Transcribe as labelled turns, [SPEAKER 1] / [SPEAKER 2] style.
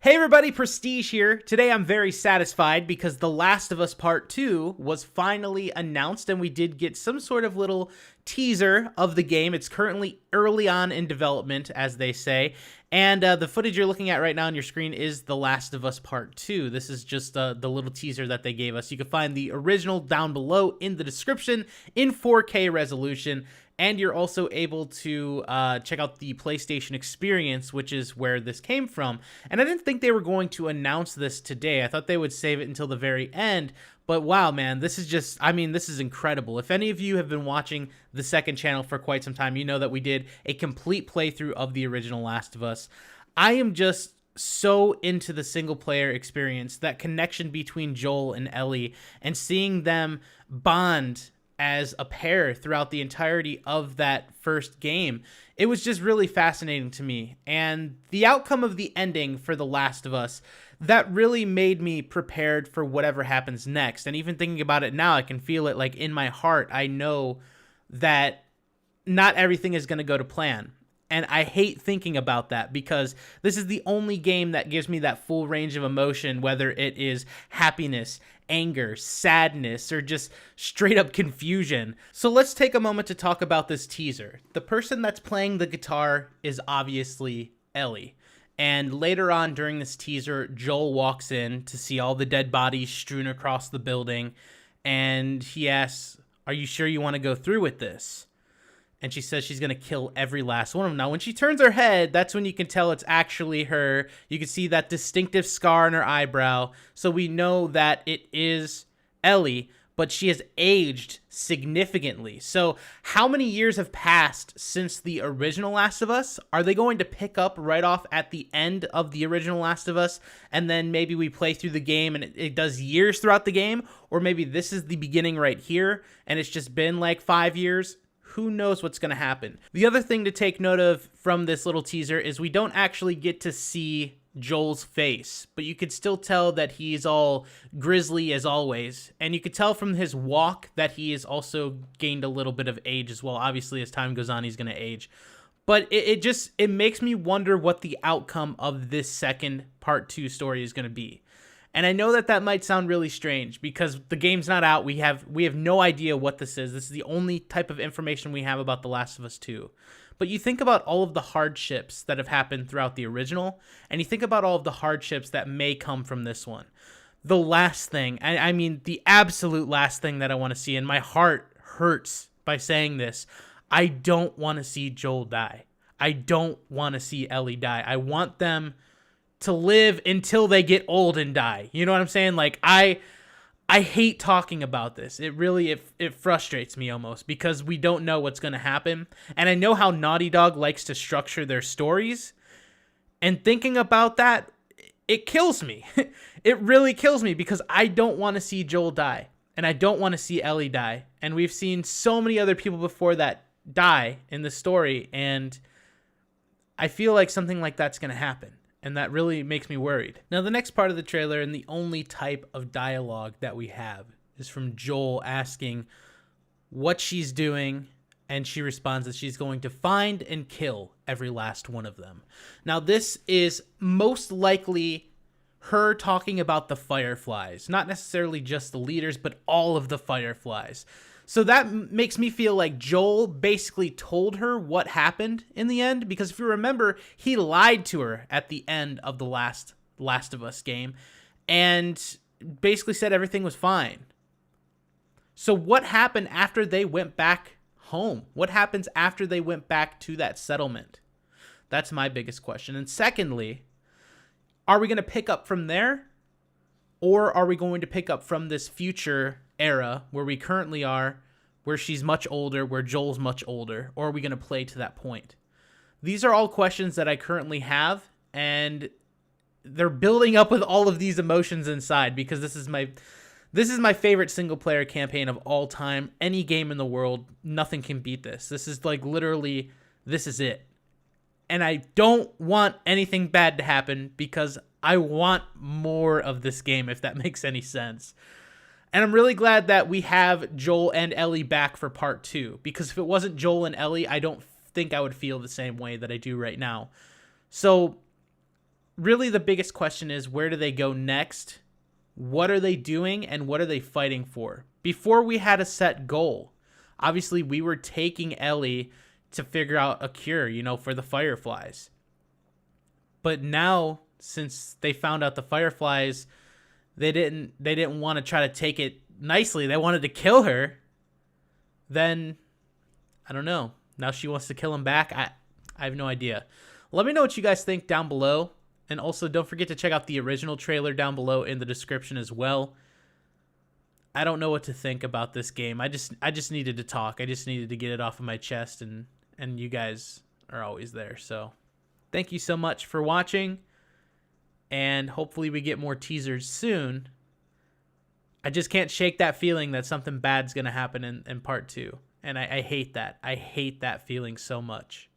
[SPEAKER 1] Hey everybody, Prestige here. Today I'm very satisfied because The Last of Us Part 2 was finally announced and we did get some sort of little teaser of the game. It's currently early on in development, as they say, and the footage you're looking at right now on your screen is The Last of Us Part 2. This is just the little teaser that they gave us. You can find the original down below in the description in 4K resolution. And you're also able to check out the PlayStation Experience, which is where this came from. And I didn't think they were going to announce this today. I thought they would save it until the very end. But wow, man, this is just, this is incredible. If any of you have been watching the second channel for quite some time, you know that we did a complete playthrough of the original Last of Us. I am just so into the single player experience, that connection between Joel and Ellie, and seeing them bond as a pair throughout the entirety of that first game. It was just really fascinating to me. And the outcome of the ending for The Last of Us, that really made me prepared for whatever happens next. And even thinking about it now, I can feel it like in my heart. I know that not everything is going to go to plan. And I hate thinking about that because this is the only game that gives me that full range of emotion, whether it is happiness, anger, sadness, or just straight up confusion. So let's take a moment to talk about this teaser. The person that's playing the guitar is obviously Ellie. And later on during this teaser, Joel walks in to see all the dead bodies strewn across the building. And he asks, "Are you sure you want to go through with this?" And she says she's going to kill every last one of them. Now, when she turns her head, that's when you can tell it's actually her. You can see that distinctive scar on her eyebrow. So we know that it is Ellie, but she has aged significantly. So how many years have passed since the original Last of Us? Are they going to pick up right off at the end of the original Last of Us, and then maybe we play through the game and it does years throughout the game? Or maybe this is the beginning right here, and it's just been like 5 years? Who knows what's going to happen? The other thing to take note of from this little teaser is we don't actually get to see Joel's face, but you could still tell that he's all grisly as always. And you could tell from his walk that he has also gained a little bit of age as well. Obviously, as time goes on, he's going to age. But it makes me wonder what the outcome of this second part 2 story is going to be. And I know that that might sound really strange because the game's not out. We have no idea what this is. This is the only type of information we have about The Last of Us 2. But you think about all of the hardships that have happened throughout the original, and you think about all of the hardships that may come from this one. The last thing, the absolute last thing that I want to see, and my heart hurts by saying this, I don't want to see Joel die. I don't want to see Ellie die. I want them to live until they get old and die. You know what I'm saying? Like, I hate talking about this. It really, it frustrates me almost because we don't know what's going to happen. And I know how Naughty Dog likes to structure their stories. And thinking about that, it kills me. It really kills me because I don't want to see Joel die. And I don't want to see Ellie die. And we've seen so many other people before that die in the story. And I feel like something like that's going to happen. And that really makes me worried. Now, the next part of the trailer and the only type of dialogue that we have is from Joel asking what she's doing, and she responds that she's going to find and kill every last one of them. Now, this is most likely her talking about the Fireflies, not necessarily just the leaders, but all of the Fireflies. So that makes me feel like Joel basically told her what happened in the end, because if you remember, he lied to her at the end of the Last of Us game and basically said everything was fine. So what happened after they went back home? What happens after they went back to that settlement? That's my biggest question. And secondly, are we going to pick up from there? Or are we going to pick up from this future era where we currently are, where she's much older, where Joel's much older? Or are we going to play to that point? These are all questions that I currently have, and they're building up with all of these emotions inside because this is my favorite single player campaign of all time. Any game in the world, nothing can beat this. This is like literally, this is it. And I don't want anything bad to happen because I want more of this game, if that makes any sense. And I'm really glad that we have Joel and Ellie back for part 2, because if it wasn't Joel and Ellie, I don't think I would feel the same way that I do right now. So really the biggest question is, where do they go next? What are they doing, and what are they fighting for? Before we had a set goal. Obviously, we were taking Ellie to figure out a cure, for the fireflies. But now, since they found out the fireflies, they didn't want to try to take it nicely. They wanted to kill her. Then, I don't know. Now she wants to kill him back. I have no idea. Let me know what you guys think down below. And also, don't forget to check out the original trailer down below in the description as well. I don't know what to think about this game. I just needed to talk. I just needed to get it off of my chest, and you guys are always there. So, thank you so much for watching, and hopefully we get more teasers soon. I just can't shake that feeling that something bad's going to happen in part 2, and I hate that. I hate that feeling so much.